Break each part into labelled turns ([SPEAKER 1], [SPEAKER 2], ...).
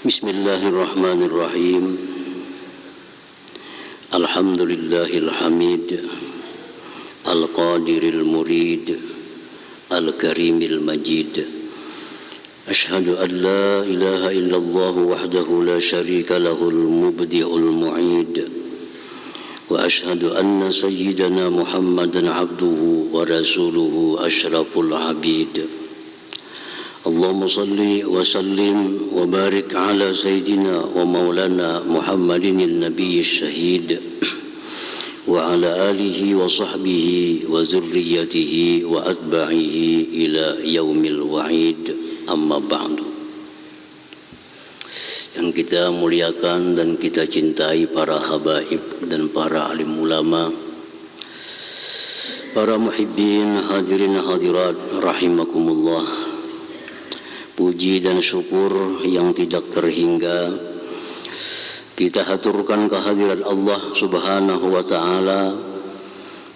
[SPEAKER 1] Bismillahirrahmanirrahim. Alhamdulillahil hamid, al-qadiril murid, al-karimil majid. Ashhadu an la ilaha illallah wahdahu la syarika lahul mubdi'ul mu'id. Wa ashhadu anna sayyidana Muhammadan abduhu wa rasuluhu asyraful abid. Allahumma salli wa sallim wa barik ala sayyidina wa maulana Muhammadin nabiyyi syahid wa ala alihi wa sahbihi wa zurriyatihi wa atba'ihi ila yaumil wa'id, amma ba'du. Yang kita muliakan dan kita cintai para habaib dan para alim ulama, para muhibbin hadirin hadirat rahimakumullah. Puji dan syukur yang tidak terhingga kita haturkan kehadirat Allah Subhanahu wa ta'ala,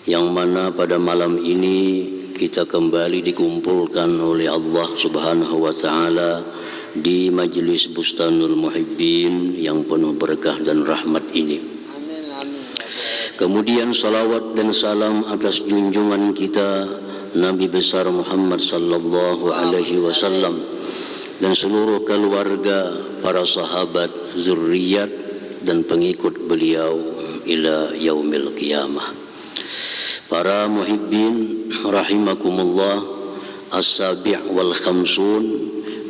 [SPEAKER 1] yang mana pada malam ini kita kembali dikumpulkan oleh Allah Subhanahu wa ta'ala di Majlis Bustanul Muhibbin yang penuh berkah dan rahmat ini. Kemudian salawat dan salam atas junjungan kita Nabi besar Muhammad sallallahu alaihi wasallam dan seluruh keluarga, para sahabat, zurriyat dan pengikut beliau ila yaumil qiyamah. Para muhibbin rahimakumullah, as-sabi' wal khamsun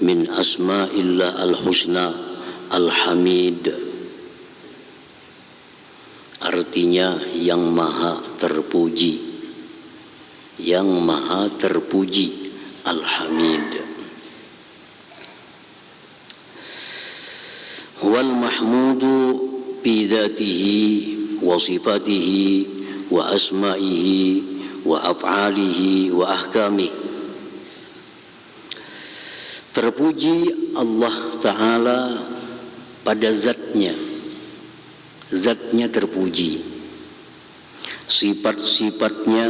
[SPEAKER 1] min asma'illah al-husna al-hamid, artinya yang maha terpuji, yang maha terpuji, al-hamid. Wal mahmudu bi dzatihi wa sifatihi wa asma'ihi wa af'alihi wa ahkamihi. Terpuji Allah Ta'ala pada zatnya, zatnya terpuji, sifat-sifatnya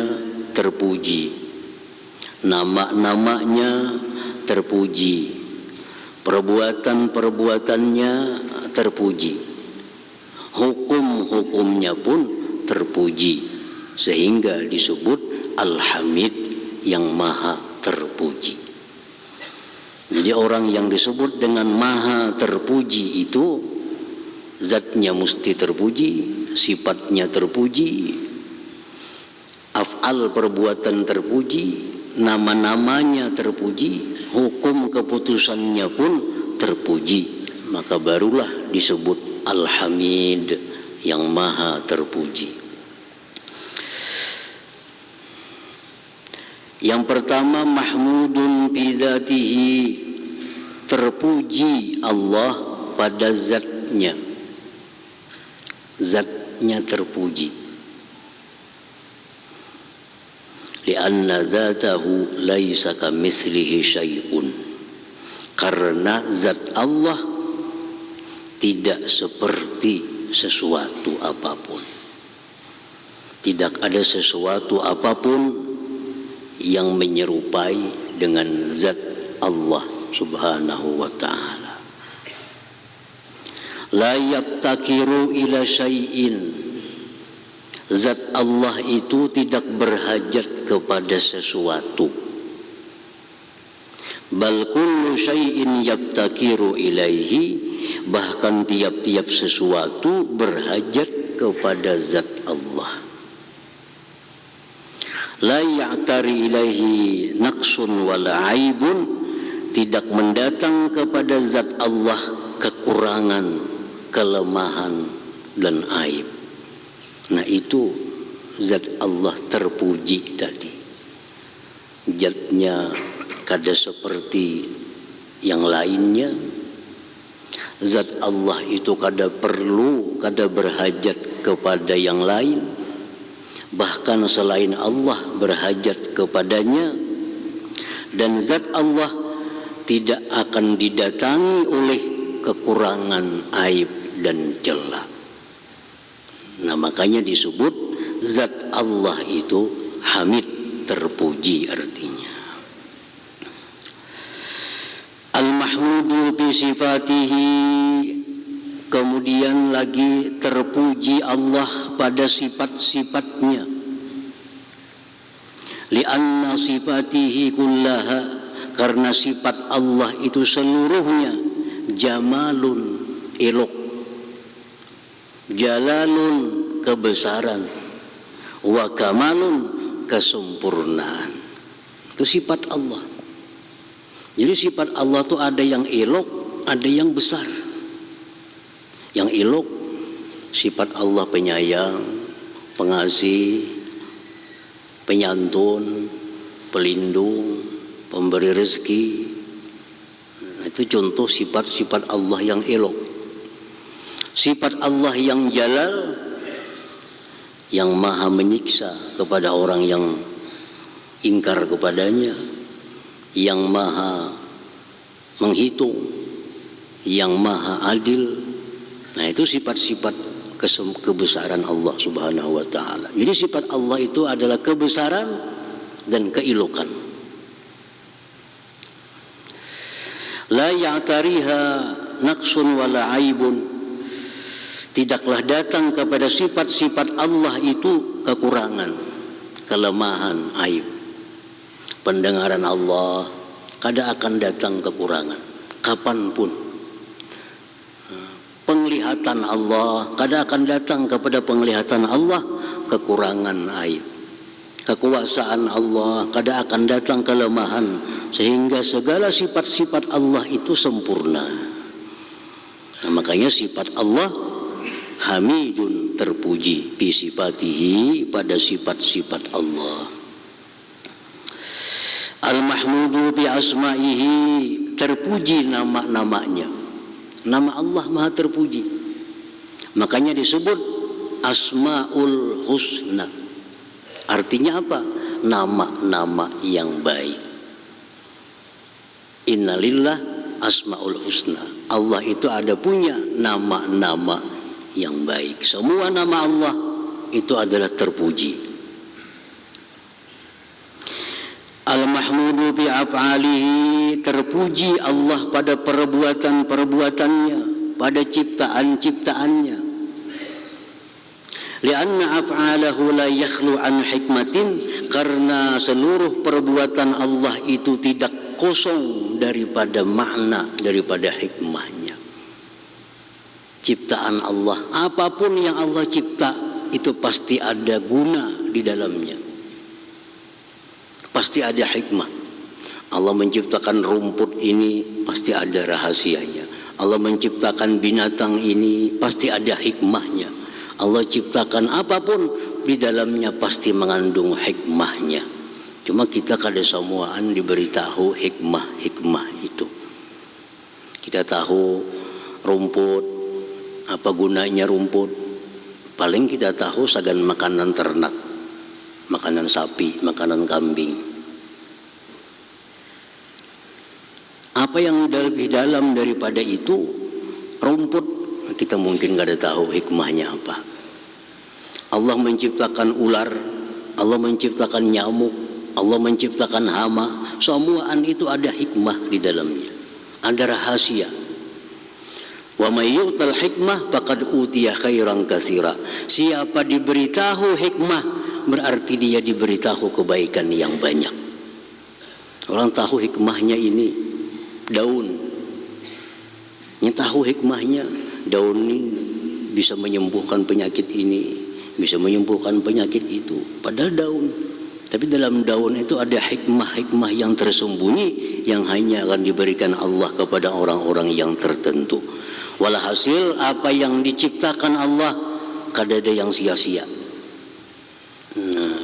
[SPEAKER 1] terpuji, nama-namanya terpuji, perbuatan-perbuatannya terpuji, hukum-hukumnya pun terpuji, sehingga disebut Al-Hamid, yang maha terpuji. Jadi orang yang disebut dengan maha terpuji itu zatnya mesti terpuji, sifatnya terpuji, af'al perbuatan terpuji, nama-namanya terpuji, hukum keputusannya pun terpuji, maka barulah disebut Al-Hamid, yang maha terpuji. Yang pertama, mahmudun bi dzatihi, terpuji Allah pada zatnya, zatnya terpuji. Lianna dzatahu laisa kamitslihi syai'un, karena zat Allah tidak seperti sesuatu apapun. Tidak ada sesuatu apapun yang menyerupai dengan zat Allah Subhanahu wa ta'ala. La yabtakiru ila syai'in, zat Allah itu tidak berhajat kepada sesuatu. Bal kullu syai'in yabtakiru ilaihi, bahkan tiap-tiap sesuatu berhajat kepada zat Allah. La ya'tari ilaihi naqsun wala aibun, tidak mendatang kepada zat Allah kekurangan, kelemahan dan aib. Nah, itu zat Allah terpuji tadi. Zatnya kada seperti yang lainnya. Zat Allah itu kada perlu, kada berhajat kepada yang lain. Bahkan selain Allah berhajat kepadanya. Dan zat Allah tidak akan didatangi oleh kekurangan, aib dan celah. Nah, makanya disebut zat Allah itu Hamid, terpuji artinya. Al-Mahmud Al-mahmudu bi sifatihi, kemudian lagi terpuji Allah pada sifat-sifatnya. Li'anna sifatihi kullaha, karena sifat Allah itu seluruhnya jamalun, elok, jalalun, kebesaran, wa kamalun, kesempurnaan. Itu sifat Allah. Jadi sifat Allah itu ada yang elok, ada yang besar. Yang elok, sifat Allah penyayang, pengasih, penyantun, pelindung, pemberi rezeki. Nah, itu contoh sifat-sifat Allah yang elok. Sifat Allah yang jalal, yang maha menyiksa kepada orang yang ingkar kepadanya, yang maha menghitung, yang maha adil. Nah, itu sifat-sifat kebesaran Allah Subhanahu wa ta'ala. Jadi sifat Allah itu adalah kebesaran dan keelokan. La ya'tariha naqsun wala aibun, tidaklah datang kepada sifat-sifat Allah itu kekurangan, kelemahan, aib. Pendengaran Allah kada akan datang kekurangan kapanpun. Penglihatan Allah kada akan datang kepada penglihatan Allah kekurangan, aib. Kekuasaan Allah kada akan datang kelemahan, sehingga segala sifat-sifat Allah itu sempurna. Nah, makanya sifat Allah hamidun, terpuji, bi sifatihi, pada sifat-sifat Allah. Al-mahmudu bi asma'ihi, terpuji nama-namanya. Nama Allah maha terpuji, makanya disebut Asmaul Husna. Artinya apa? Nama-nama yang baik. Innalillah Asmaul Husna, Allah itu ada punya nama-nama yang baik. Semua nama Allah itu adalah terpuji. Al-mahmudu bi af'alihi, terpuji Allah pada perbuatan-perbuatannya, pada ciptaan-ciptaannya. Lianna af'alahu la yakhlu an hikmatin, karena seluruh perbuatan Allah itu tidak kosong daripada makna, daripada hikmahnya. Ciptaan Allah, apapun yang Allah cipta itu pasti ada guna di dalamnya, pasti ada hikmah. Allah menciptakan rumput ini pasti ada rahasianya. Allah menciptakan binatang ini pasti ada hikmahnya. Allah ciptakan apapun di dalamnya pasti mengandung hikmahnya. Cuma kita kada semuaan diberitahu hikmah-hikmah itu. Kita tahu rumput, apa gunanya rumput, paling kita tahu sagan makanan ternak, makanan sapi, makanan kambing. Apa yang lebih dalam daripada itu, rumput, kita mungkin gak ada tahu hikmahnya apa. Allah menciptakan ular, Allah menciptakan nyamuk, Allah menciptakan hama. Semuaan itu ada hikmah di dalamnya, ada rahasia. Wa may yu'tal hikmah faqad utiya khairan katsira. Siapa diberitahu hikmah, berarti dia diberitahu kebaikan yang banyak. Orang tahu hikmahnya ini daun, yang tahu hikmahnya daun ini bisa menyembuhkan penyakit ini, bisa menyembuhkan penyakit itu, padahal daun. Tapi dalam daun itu ada hikmah-hikmah yang tersembunyi, yang hanya akan diberikan Allah kepada orang-orang yang tertentu. Walhasil apa yang diciptakan Allah kada ada yang sia-sia. Nah,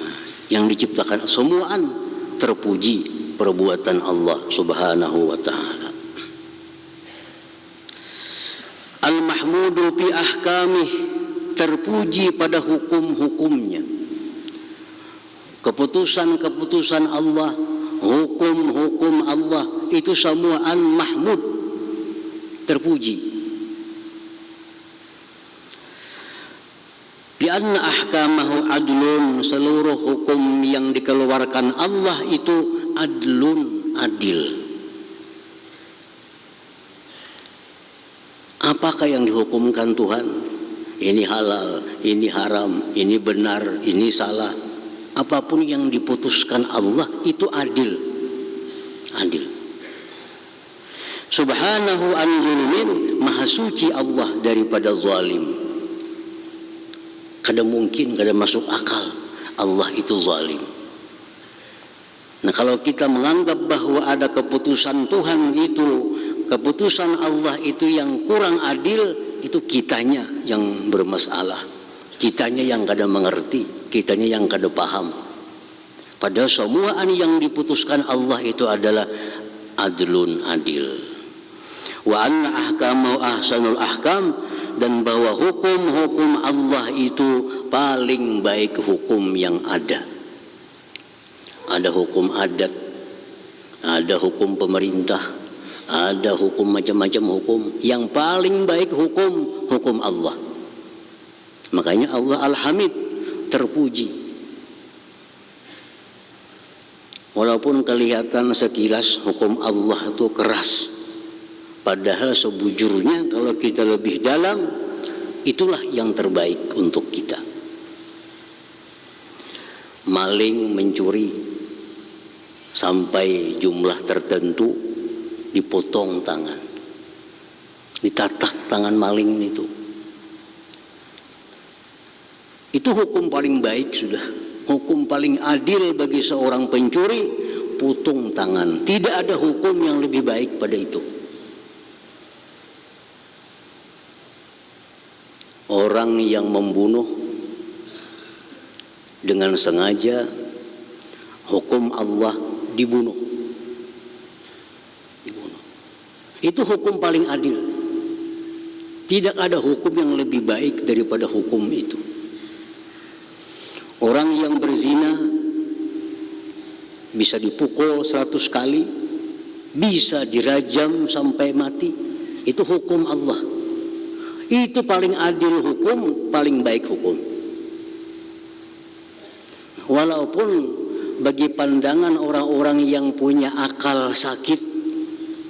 [SPEAKER 1] yang diciptakan semuaan terpuji perbuatan Allah Subhanahu wa ta'ala. Al-mahmudu fi ahkamih, terpuji pada hukum-hukumnya. Keputusan-keputusan Allah, hukum-hukum Allah itu semuaan mahmud, terpuji. Lianna ahkamahu adlun, seluruh hukum yang dikeluarkan Allah itu adlun, adil. Apakah yang dihukumkan Tuhan? Ini halal, ini haram, ini benar, ini salah. Apapun yang diputuskan Allah itu adil. Adil. Subhanahu an zulumin, maha suci Allah daripada zalim. Kada mungkin, kada masuk akal Allah itu zalim. Nah, kalau kita menganggap bahwa ada keputusan Tuhan itu, keputusan Allah itu yang kurang adil, itu kitanya yang bermasalah, kitanya yang kada mengerti, kitanya yang kada paham. Padahal semua yang diputuskan Allah itu adalah adlun, adil. Wa anna ahkamahu ahsanul ahkam, dan bahwa hukum-hukum Allah itu paling baik hukum yang ada. Ada hukum adat, ada hukum pemerintah, ada hukum macam-macam hukum. Yang paling baik hukum Allah. Makanya Allah Al-Hamid, terpuji. Walaupun kelihatan sekilas hukum Allah itu keras, padahal sebujurnya kalau kita lebih dalam, itulah yang terbaik untuk kita. Maling mencuri sampai jumlah tertentu dipotong tangan, ditatak tangan maling itu. Itu hukum paling baik sudah, hukum paling adil bagi seorang pencuri, potong tangan. Tidak ada hukum yang lebih baik pada itu. Orang yang membunuh dengan sengaja, hukum Allah dibunuh. Itu hukum paling adil. Tidak ada hukum yang lebih baik daripada hukum itu. Orang yang berzina bisa dipukul 100 kali, bisa dirajam sampai mati. Itu hukum Allah. Itu paling adil hukum, paling baik hukum. Walaupun bagi pandangan orang-orang yang punya akal sakit,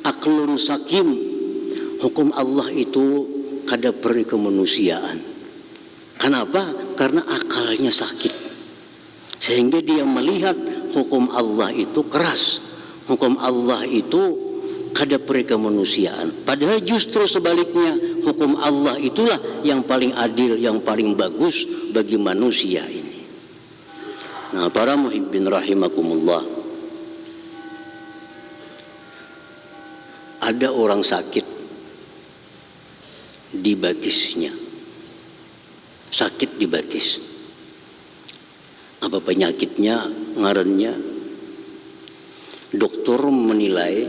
[SPEAKER 1] aklun sakim, hukum Allah itu kada peri kemanusiaan. Kenapa? Karena akalnya sakit, sehingga dia melihat hukum Allah itu keras, hukum Allah itu kada peri kemanusiaan. Padahal justru sebaliknya, hukum Allah itulah yang paling adil, yang paling bagus bagi manusia ini. Nah, para muhibbin rahimakumullah, ada orang sakit di batisnya, sakit di batis. Apa penyakitnya? Ngarannya, dokter menilai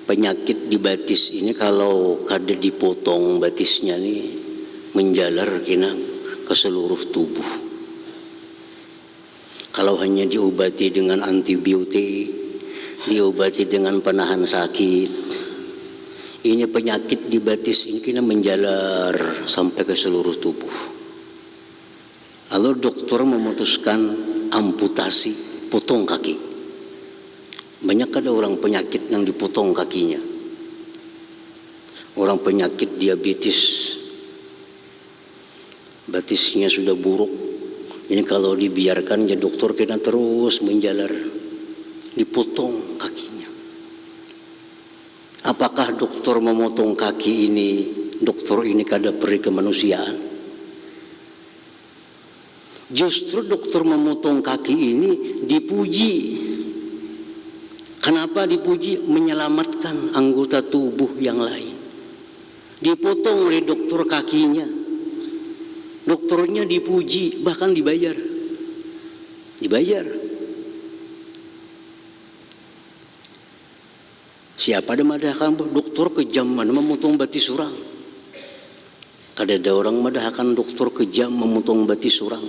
[SPEAKER 1] penyakit di batis ini kalau kada dipotong batisnya nih menjalar kena ke seluruh tubuh. Kalau hanya diobati dengan antibiotik, diobati dengan penahan sakit, ini penyakit di batis ini kena menjalar sampai ke seluruh tubuh. Lalu dokter memutuskan amputasi, potong kaki. Banyak ada orang penyakit yang dipotong kakinya. Orang penyakit diabetes, batisnya sudah buruk. Ini kalau dibiarkan ya dokter kena terus menjalar, dipotong kakinya. Apakah dokter memotong kaki ini, dokter ini kada peri kemanusiaan? Justru dokter memotong kaki ini dipuji. Kenapa dipuji? Menyelamatkan anggota tubuh yang lain. Dipotong oleh dokter kakinya, dokternya dipuji, bahkan dibayar. Siapa ada madahkan dokter kejam mana memotong batis orang? Kada ada orang madahkan dokter kejam memotong batis orang.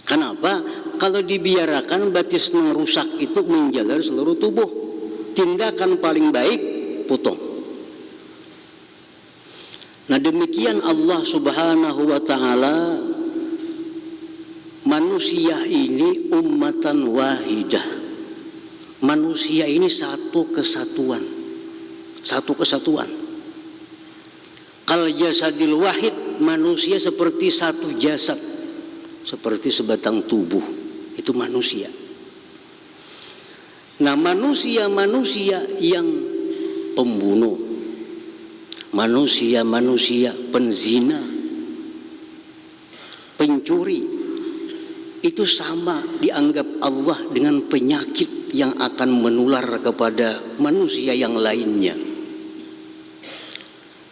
[SPEAKER 1] Kenapa? Kalau dibiarkan batis yang rusak itu menjalar seluruh tubuh. Tindakan paling baik potong. Nah, demikian Allah Subhanahu wa taala, manusia ini ummatan wahidah. Manusia ini satu kesatuan. Satu kesatuan. Kal jasadil wahid, manusia seperti satu jasad, seperti sebatang tubuh, itu manusia. Nah, manusia-manusia yang pembunuh, manusia-manusia penzina, pencuri, itu sama dianggap Allah dengan penyakit yang akan menular kepada manusia yang lainnya.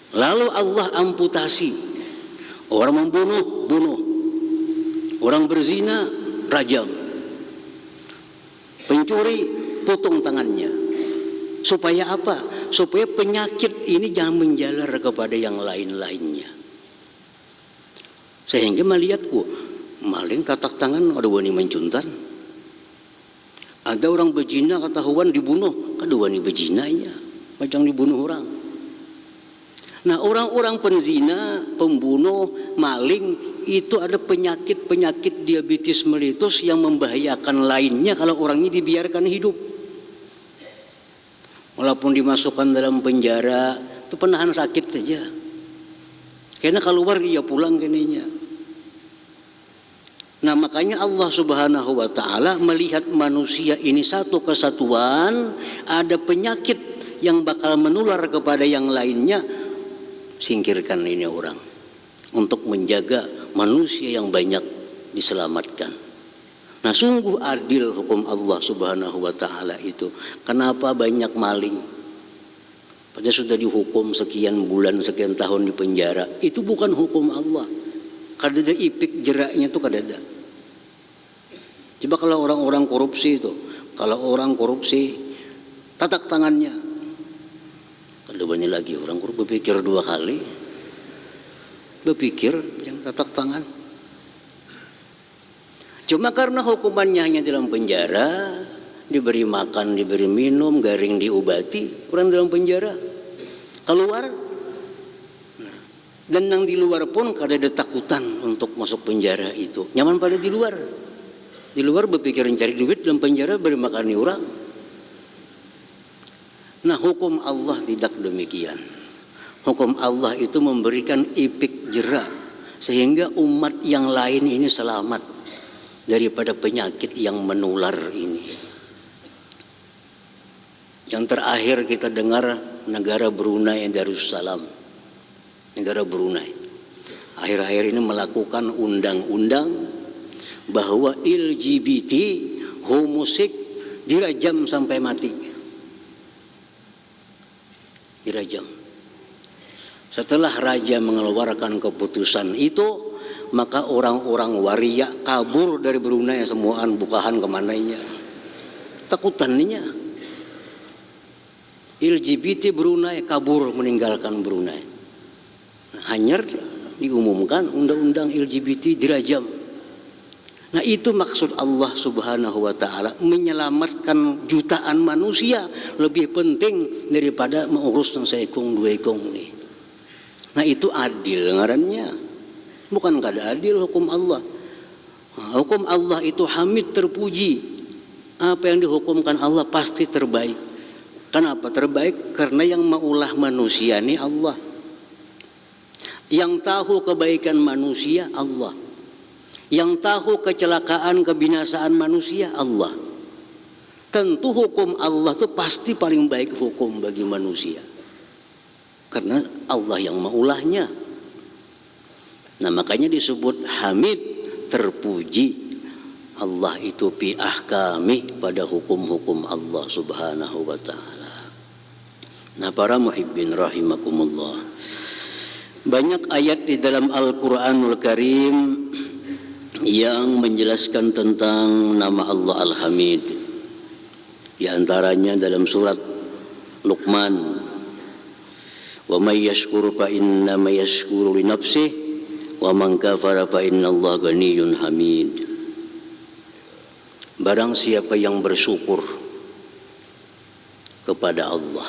[SPEAKER 1] Lalu Allah amputasi. Orang membunuh, bunuh. Orang berzina, rajam. Pencuri, potong tangannya. Supaya apa? Supaya penyakit ini jangan menjalar kepada yang lain-lainnya. Sehingga melihatku, maling tatak tangan ada wani mencuntan. Ada orang berzina ketahuan dibunuh, ada wani berzinanya, macam dibunuh orang. Nah, orang-orang penzina, pembunuh, maling itu ada penyakit-penyakit diabetes melitus yang membahayakan lainnya kalau orangnya dibiarkan hidup. Walaupun dimasukkan dalam penjara, itu penahan sakit saja. Karena keluar ia pulang keninya. Nah, makanya Allah Subhanahu wa Ta'ala melihat manusia ini satu kesatuan, ada penyakit yang bakal menular kepada yang lainnya, singkirkan ini orang untuk menjaga manusia yang banyak diselamatkan. Nah, sungguh adil hukum Allah Subhanahu wa Ta'ala itu. Kenapa banyak maling? Padahal sudah dihukum sekian bulan, sekian tahun di penjara. Itu bukan hukum Allah. Kadada ipik jeraknya itu kadada. Coba kalau orang-orang korupsi itu, kalau orang korupsi tatak tangannya. Kalau banyak lagi orang korupsi berpikir dua kali, berpikir yang tatak tangan. Cuma karena hukumannya hanya dalam penjara, diberi makan, diberi minum, garing diobati, orang dalam penjara. Keluar, dan yang di luar pun kada ada takutan untuk masuk penjara itu. Nyaman pada di luar. Di luar berpikir cari duit, dalam penjara beri makan orang. Nah, hukum Allah tidak demikian. Hukum Allah itu memberikan ipik jerak sehingga umat yang lain ini selamat daripada penyakit yang menular ini. Yang terakhir kita dengar negara Brunei Darussalam. Negara Brunei akhir-akhir ini melakukan undang-undang bahwa LGBT, homosek dirajam sampai mati. Dirajam. Setelah raja mengeluarkan keputusan itu, maka orang-orang waria kabur dari Brunei semuaan, bukahan kemananya. Takutannya LGBT Brunei kabur meninggalkan Brunei. Hanya diumumkan undang-undang LGBT dirajam. Nah, itu maksud Allah Subhanahu wa Ta'ala, menyelamatkan jutaan manusia lebih penting daripada mengurus yang seekong dua ekong nih. Nah, itu adil ngarannya. Bukan kada adil hukum Allah. Hukum Allah itu hamid, terpuji. Apa yang dihukumkan Allah pasti terbaik. Kenapa terbaik? Karena yang maulah manusia ini Allah. Yang tahu kebaikan manusia Allah. Yang tahu kecelakaan kebinasaan manusia Allah. Tentu hukum Allah itu pasti paling baik hukum bagi manusia. Karena Allah yang maulahnya. Nah, makanya disebut hamid, terpuji. Allah itu fi ahkami, pada hukum-hukum Allah Subhanahu wa Ta'ala. Nah, para muhibbin rahimakumullah, banyak ayat di dalam Al-Quranul Karim yang menjelaskan tentang nama Allah Al-Hamid. Di antaranya dalam surat Luqman, wa may yashkur fa inna ma yashkuru li nafsihi wa man kafara fa innallaha ghaniyyun hamid. Barang siapa yang bersyukur kepada Allah,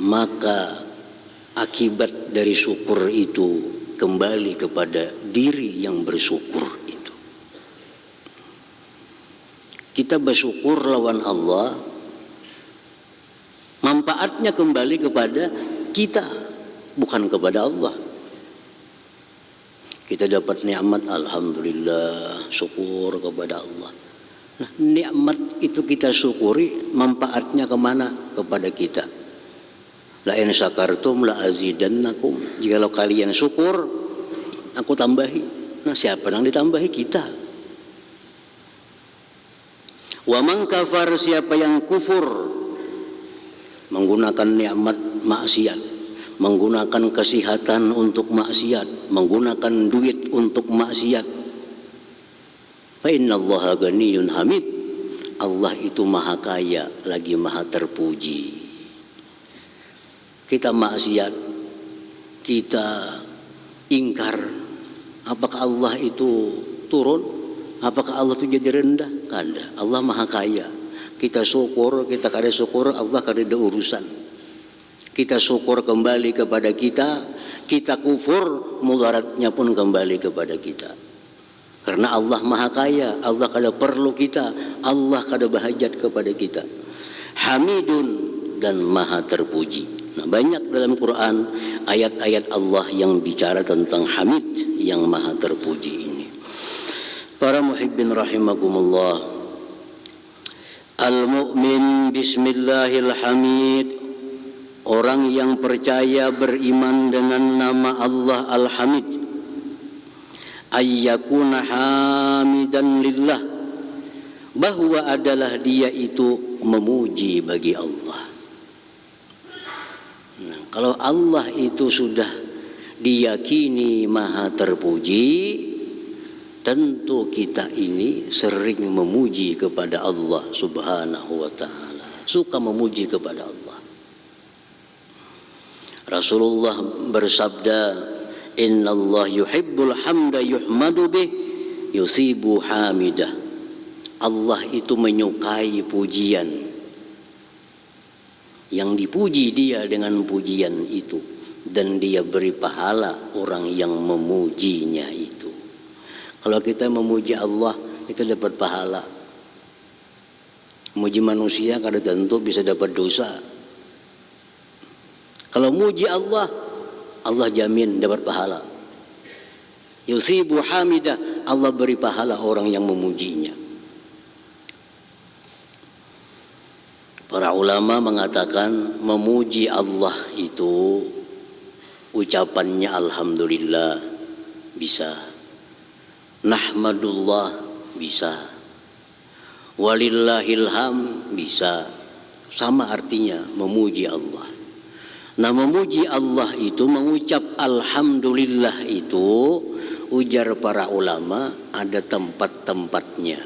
[SPEAKER 1] maka akibat dari syukur itu kembali kepada diri yang bersyukur itu. Kita bersyukur lawan Allah, manfaatnya kembali kepada kita. bukan kepada Allah. Kita dapat nikmat, alhamdulillah, syukur kepada Allah. Nah, nikmat itu kita syukuri, manfaatnya kemana? Kepada kita. La in syakartum la azidannakum. Jikalau kalian syukur, aku tambahi. Nah, siapa yang ditambahi? Kita. Wa man kafar, siapa yang kufur menggunakan nikmat maksiat, menggunakan kesehatan untuk maksiat, menggunakan duit untuk maksiat. Fa innallaha ghaniyyun hamid. Allah itu maha kaya lagi maha terpuji. Kita maksiat, kita ingkar, apakah Allah itu turun? Apakah Allah itu jadi rendah? Kada. Allah maha kaya. Kita syukur, kita kada syukur, Allah kada ada urusan. Kita syukur kembali kepada kita, kita kufur, mudaratnya pun kembali kepada kita. Karena Allah maha kaya, Allah kada perlu kita, Allah kada bahajat kepada kita. Hamidun, dan maha terpuji. Nah, banyak dalam Quran ayat-ayat Allah yang bicara tentang Hamid, yang maha terpuji ini. Para muhibbin rahimakumullah. Al-mu'min bismillahilhamid. Orang yang percaya beriman dengan nama Allah Al-Hamid. Ayyakuna hamidan lillah. Bahwa adalah dia itu memuji bagi Allah. Nah, kalau Allah itu sudah diyakini maha terpuji, tentu kita ini sering memuji kepada Allah subhanahu wa ta'ala. Suka memuji kepada Allah. Rasulullah bersabda, Inna Allah yuhibbul hamda yuhmadu bih yusibu hamidah. Allah itu menyukai pujian. Yang dipuji dia dengan pujian itu. Dan dia beri pahala orang yang memujinya itu. Kalau kita memuji Allah, kita dapat pahala. Memuji manusia kada tentu bisa dapat dosa. Kalau muji Allah, Allah jamin dapat pahala. Yusibu hamidah, Allah beri pahala orang yang memujinya. Para ulama mengatakan memuji Allah itu ucapannya alhamdulillah bisa. Nahmadullah bisa, walillahilham bisa, sama artinya memuji Allah. Nah, memuji Allah itu, mengucap alhamdulillah itu, ujar para ulama ada tempat-tempatnya.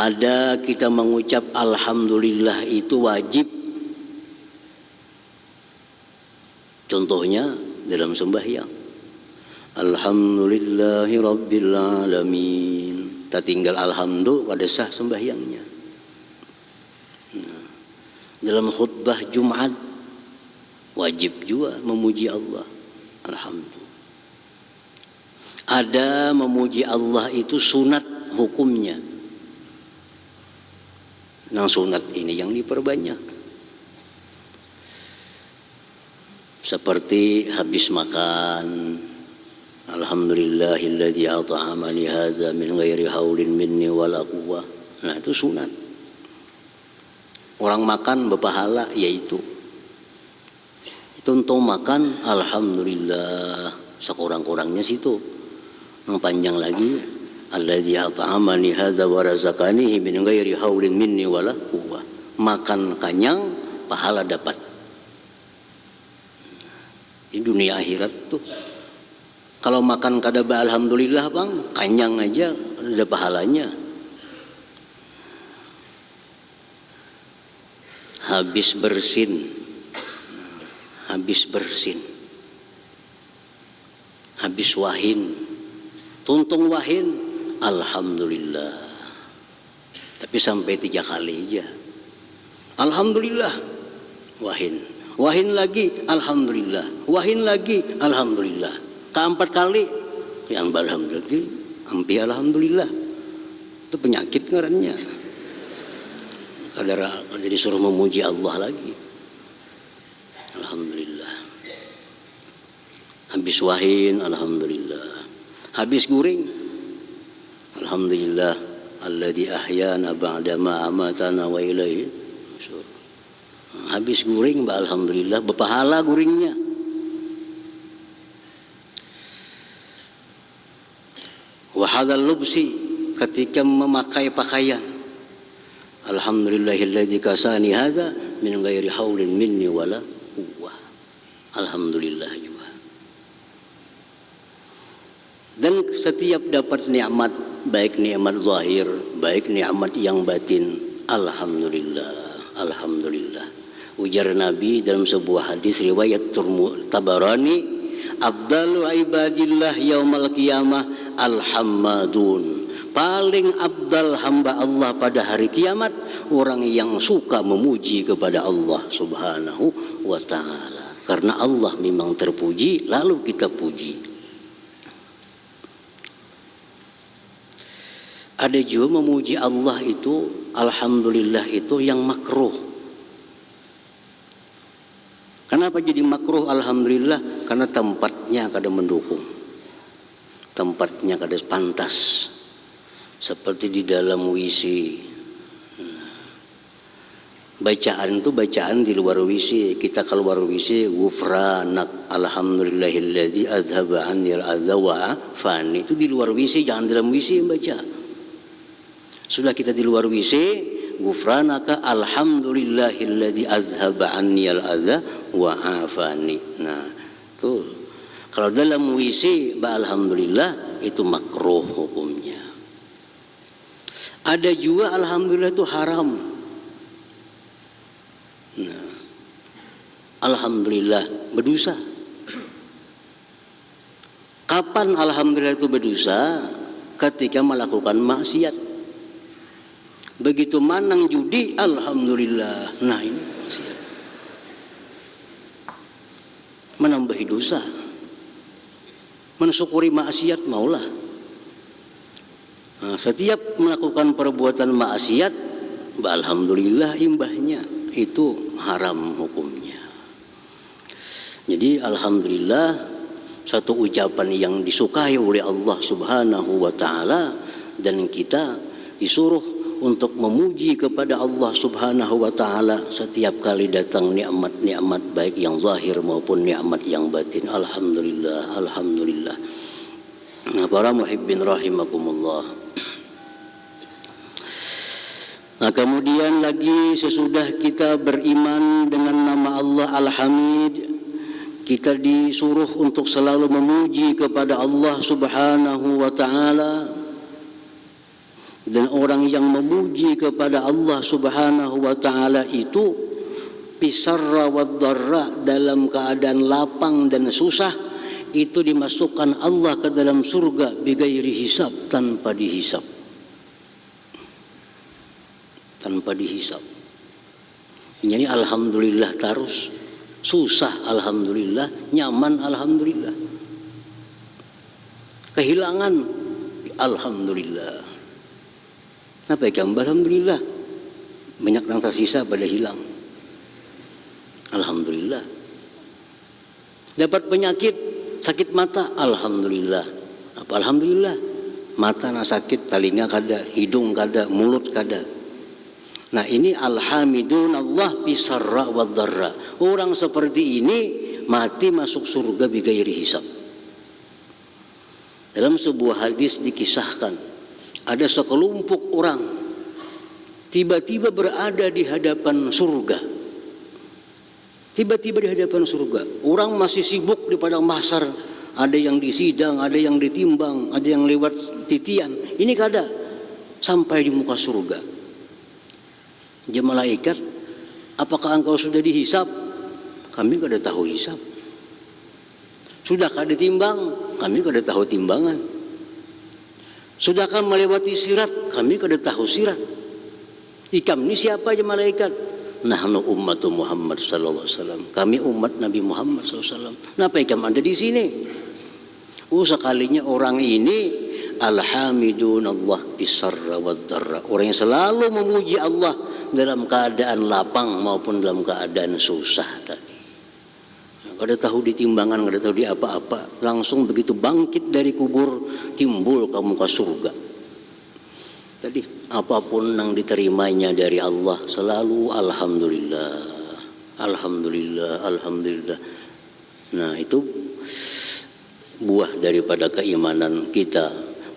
[SPEAKER 1] Ada kita mengucap alhamdulillah itu wajib. Contohnya dalam sembahyang. Alhamdulillahi Rabbil Alamin. Tak tinggal alhamdulillah pada sah sembahyangnya. Nah, dalam khutbah Jumat wajib juga memuji Allah. Alhamdulillah. Ada memuji Allah itu sunat hukumnya. Nah, sunat ini yang diperbanyak. Seperti habis makan, Alhamdulillahilladzi at'amani hadza min ghairi haulin minni wala quwwah. Nah, itu sunat. Orang makan berpahala, yaitu itu untuk makan alhamdulillah sekurang-kurangnya situ. Yang panjang lagi, alladzi at'amani hadza wa razaqanihi min ghairi haulin minni wala quwwah. Makan kenyang, pahala dapat. Di dunia akhirat tuh. Kalau makan kada ba alhamdulillah bang, kenyang aja ada pahalanya. Habis bersin, habis bersin, habis wahin, tuntung wahin, alhamdulillah. Tapi sampai 3 kali aja. Alhamdulillah, wahin, wahin lagi, alhamdulillah, wahin lagi, alhamdulillah. Keempat kali, yang alhamdulillah, ampi alhamdulillah. Itu penyakit ngarannya. Kadang jadi suruh memuji Allah lagi. Alhamdulillah. Habis wahin, alhamdulillah. Habis guring, alhamdulillah. Alladzi ahyana ba'da ma amatana wa ilaihi. Habis guring, alhamdulillah, berpahala guringnya. Wa hadzal lubsi, ketika memakai pakaian, alhamdulillahilladzi kasani hadza min ghairi haulin minni wala quwwah. Alhamdulillah juga. Dan setiap dapat nikmat, baik nikmat zahir, baik nikmat yang batin, alhamdulillah, alhamdulillah. Ujar Nabi dalam sebuah hadis riwayat Tabarani, afdalu ibadillah yaumal qiyamah alhammadun. Paling abdal hamba Allah pada hari kiamat orang yang suka memuji kepada Allah Subhanahu wa ta'ala. Karena Allah memang terpuji, lalu kita puji. Ada juga memuji Allah itu, alhamdulillah itu yang makruh. Kenapa jadi makruh alhamdulillah? Karena tempatnya kada mendukung. Tempatnya kada pantas. Seperti di dalam WC. Bacaan itu bacaan di luar WC. Kita keluar WC, ghufranak alhamdulillahilladzi azhaba anil adza wa fani. Itu di luar WC, jangan dalam WC baca. Sudah kita di luar WC, ghufranaka alhamdulillahilladzi azhaba anil adza wa afani. Nah, tuh. Kalau dalam WC alhamdulillah itu makruh hukumnya. Ada juga alhamdulillah itu haram. Nah, alhamdulillah berdosa. Kapan alhamdulillah itu berdosa? Ketika melakukan maksiat. Begitu manang judi, alhamdulillah. Nah, ini maksiat. Menambahi dosa. Mensyukuri maksiat maulah. Nah, setiap melakukan perbuatan maksiat, alhamdulillah imbahnya itu haram hukumnya. Jadi alhamdulillah satu ucapan yang disukai oleh Allah Subhanahu wa ta'ala, dan kita disuruh untuk memuji kepada Allah Subhanahu wa ta'ala setiap kali datang nikmat-nikmat baik yang zahir maupun nikmat yang batin. Alhamdulillah, alhamdulillah. Nah, para muhibbin rahimakumullah. Nah, kemudian lagi sesudah kita beriman dengan nama Allah Al-Hamid, kita disuruh untuk selalu memuji kepada Allah Subhanahu wa ta'ala. Dan orang yang memuji kepada Allah Subhanahu wa ta'ala itu pisarra wad darra, dalam keadaan lapang dan susah, itu dimasukkan Allah ke dalam surga bighairi hisab, tanpa dihisab. Tanpa dihisab. Jadi alhamdulillah terus. Susah alhamdulillah, nyaman alhamdulillah. Kehilangan alhamdulillah. Apa gambar alhamdulillah? Banyak yang tersisa pada hilang. Alhamdulillah. Dapat penyakit, sakit mata, alhamdulillah. Apa alhamdulillah? Mata na sakit, telinga kada, hidung kada, mulut kada. Nah, ini alhamidun Allah bisarra wad darra. Orang seperti ini mati masuk surga bighairi hisab. Dalam sebuah hadis dikisahkan, ada sekelompok orang tiba-tiba berada di hadapan surga. Tiba-tiba di hadapan surga. Orang masih sibuk di padang mahsyar. Ada yang disidang, ada yang ditimbang, ada yang lewat titian. Ini kada sampai di muka surga. Ya malaikat, apakah engkau sudah dihisab? Kami kada tahu hisab. Sudah kada timbang? Kami kada tahu timbangan. Sudahkah melewati sirat? Kami kada tahu sirat. Ikam ini siapa ya malaikat? Nahnu ummatu Muhammad sallallahu alaihi wasallam. Kami umat Nabi Muhammad sallallahu alaihi wasallam. Kenapa ikam ada di sini? Oh, sekalinya orang ini alhamidun Allah bisarra wad darra. Orang yang selalu memuji Allah dalam keadaan lapang maupun dalam keadaan susah tadi. kada tahu di timbangan, kada tahu di apa-apa, langsung begitu bangkit dari kubur timbul kamu ke surga. Tadi apapun yang diterimanya dari Allah selalu alhamdulillah, alhamdulillah, alhamdulillah. Nah, itu buah daripada keimanan kita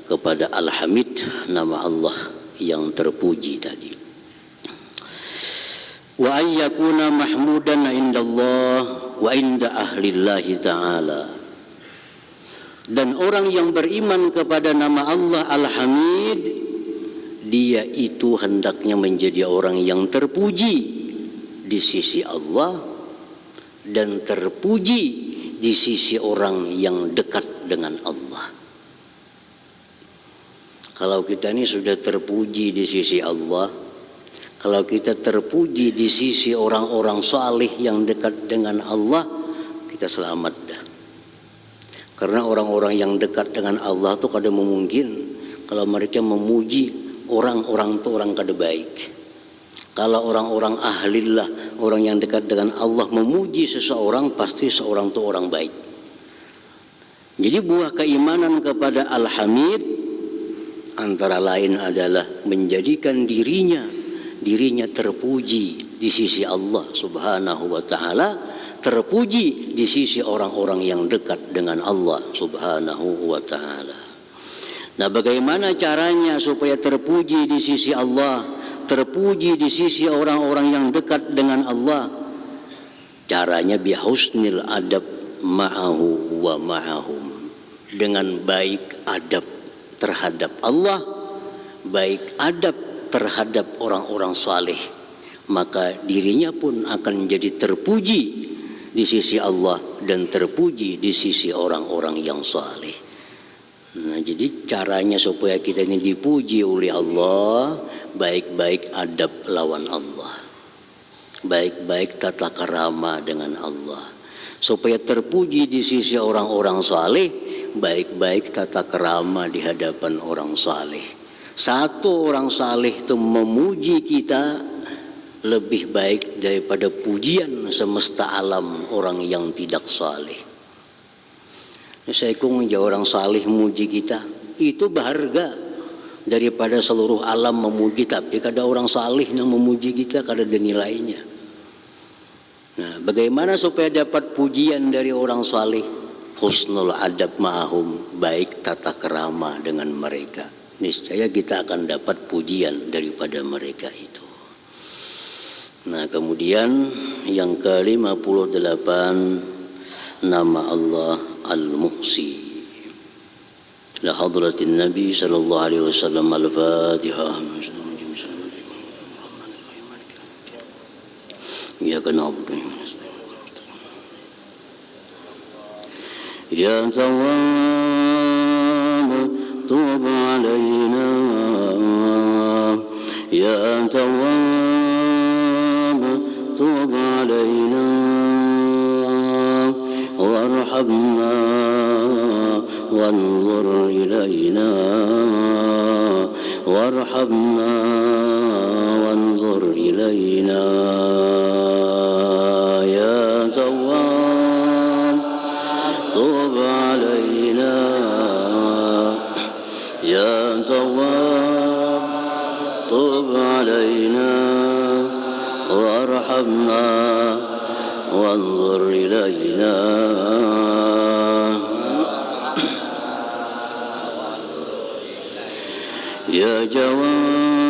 [SPEAKER 1] kepada Al-Hamid, nama Allah yang terpuji tadi. Wa ayyakuna mahmudan indallah wa inda ahlillahi ta'ala. Dan orang yang beriman kepada nama Allah Al-Hamid, dia itu hendaknya menjadi orang yang terpuji di sisi Allah dan terpuji di sisi orang yang dekat dengan Allah. Kalau kita ini sudah terpuji di sisi Allah, kalau kita terpuji di sisi orang-orang saleh yang dekat dengan Allah, kita selamat dah. Karena orang-orang yang dekat dengan Allah itu kada mungkin kalau mereka memuji orang-orang itu orang kada baik. Kalau orang-orang ahlillah, orang yang dekat dengan Allah memuji seseorang, pasti seorang itu orang baik. Jadi buah keimanan kepada Al-Hamid antara lain adalah menjadikan dirinya terpuji di sisi Allah Subhanahu wa ta'ala, terpuji di sisi orang-orang yang dekat dengan Allah Subhanahu wa ta'ala. Nah, bagaimana caranya supaya terpuji di sisi Allah, terpuji di sisi orang-orang yang dekat dengan Allah? Caranya bihusnil adab ma'ahu wa ma'ahum, dengan baik adab terhadap Allah, baik adab terhadap orang-orang saleh, maka dirinya pun akan menjadi terpuji di sisi Allah dan terpuji di sisi orang-orang yang saleh. Nah, jadi caranya supaya kita ini dipuji oleh Allah, baik-baik adab lawan Allah, baik-baik tata kerama dengan Allah. Supaya terpuji di sisi orang-orang saleh, baik-baik tata kerama di hadapan orang saleh. Satu orang saleh itu memuji kita lebih baik daripada pujian semesta alam orang yang tidak saleh. Saya kong orang saleh memuji kita itu berharga daripada seluruh alam memuji, tapi kada orang saleh yang memuji kita kada ada nilainya. Nah, bagaimana supaya dapat pujian dari orang saleh? Husnul adab ma'ahum, baik tata kerama dengan mereka. Niscaya kita akan dapat pujian daripada mereka itu. Nah, kemudian yang ke-58, nama Allah Al-Muhsi. La hadratin Nabi sallallahu alaihi wasallam. Al-Fatihah. Ya na'budu ya Tawwab tub alaina, ya Tawwab tub alaina warhamna wanzur ilaina, warhamna wanzur ilaina. Ya Tawwab tub alaina, ya Tawwab tub alaina warhamna wanzur ilaina. Ya Jawad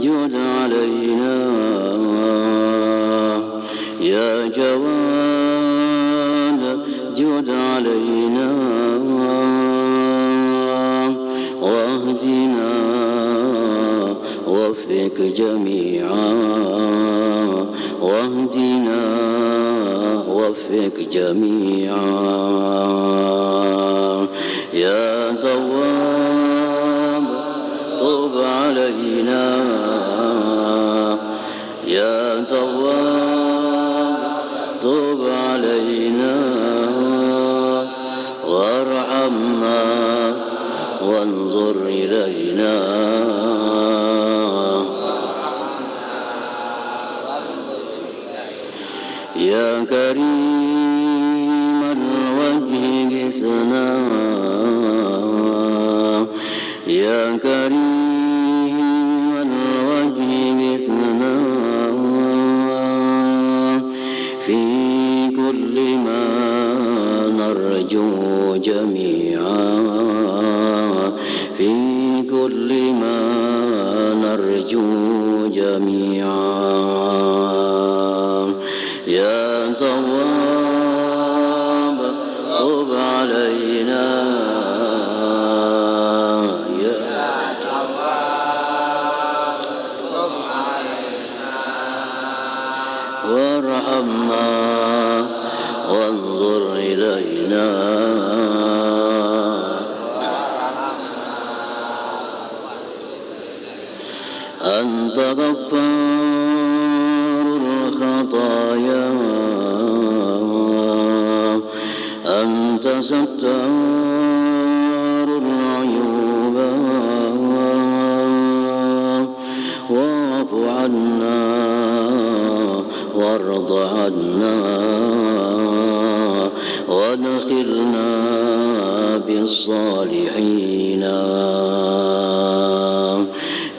[SPEAKER 1] jud alaina, ya Jawad jud alaina wahdina waffiq jami'a, wahdina waffiq jami'a. Ya Tawwab tub alaina, ya Tawwab tub alaina warhamna wanzur ilaina. يا كريم الوجه جسنا يا كريم الوجه جسنا في كل ما نرجو جميعا في كل ما نرجو جميعا يا تواب تب علينا يا تواب تب علينا وارحمنا وانظر إلينا أنت غفار الخطايا أنت ستار العيوب واعف عنا وارض عنا وادخلنا بالصالحين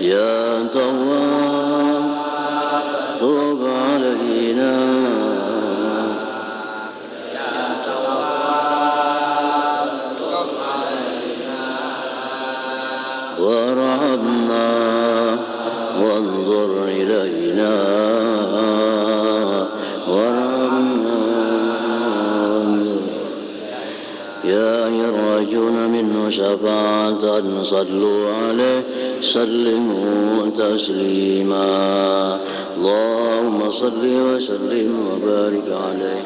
[SPEAKER 1] يا تواب تب علينا يا تواب تب علينا وارحمنا وانظر إلينا وارحمنا يا يرجون منه شفاعة صلوا عليه سلموا تسليما اللهم صل وسلم وبارك عليه